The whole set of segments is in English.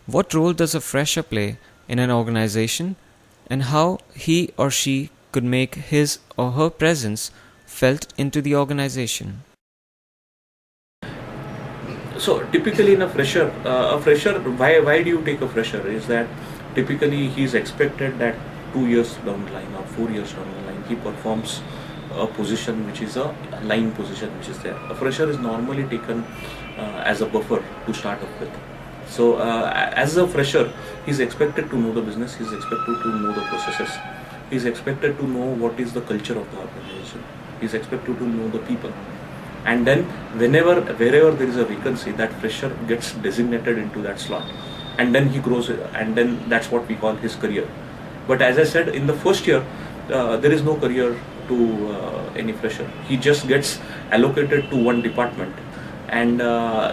What role does a fresher play in an organization, and how he or she could make his or her presence felt into the organization? So typically in a fresher, why do you take a fresher? Is that typically he's expected that 2 years down the line or 4 years down the line he performs a position which is a line position which is there. A fresher is normally taken as a buffer to start off with. So as a fresher, he's expected to know the business, he's expected to know the processes, he's expected to know what is the culture of the organization, he's expected to know the people. And then wherever there is a vacancy, that fresher gets designated into that slot, and then he grows, and then that's what we call his career. But as I said, in the first year, there is no career to any fresher. He just gets allocated to one department, and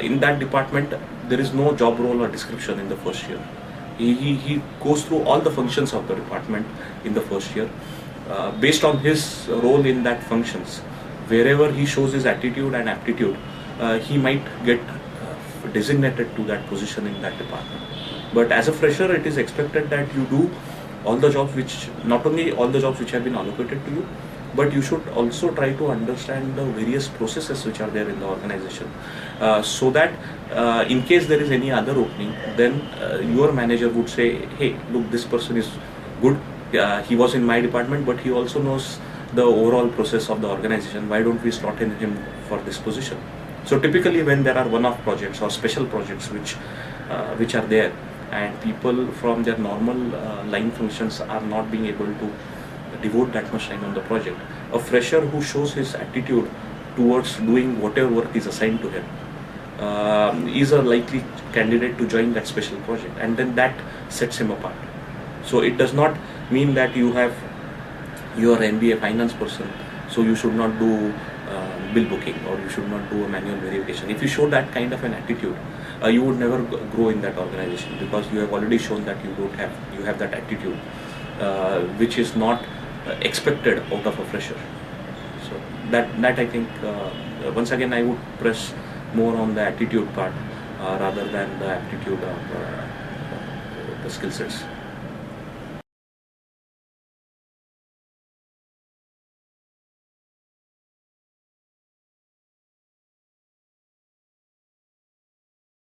in that department there is no job role or description in the first year. He goes through all the functions of the department in the first year, based on his role in that functions. Wherever he shows his attitude and aptitude, he might get designated to that position in that department. But as a fresher, it is expected that you do all the jobs which, not only all the jobs which have been allocated to you, but you should also try to understand the various processes which are there in the organization, so that in case there is any other opening, then your manager would say, hey, look, this person is good, he was in my department, but he also knows the overall process of the organization, why don't we slot in him for this position? So typically when there are one-off projects or special projects which are there, and people from their normal line functions are not being able to devote that much time on the project, a fresher who shows his attitude towards doing whatever work is assigned to him is a likely candidate to join that special project, and then that sets him apart. So it does not mean that you are MBA finance person, so you should not do bill booking, or you should not do a manual verification. If you show that kind of an attitude, you would never grow in that organization, because you have already shown that you have that attitude, which is not expected out of a fresher. So that I think, once again, I would press more on the attitude part rather than the aptitude of the skill sets.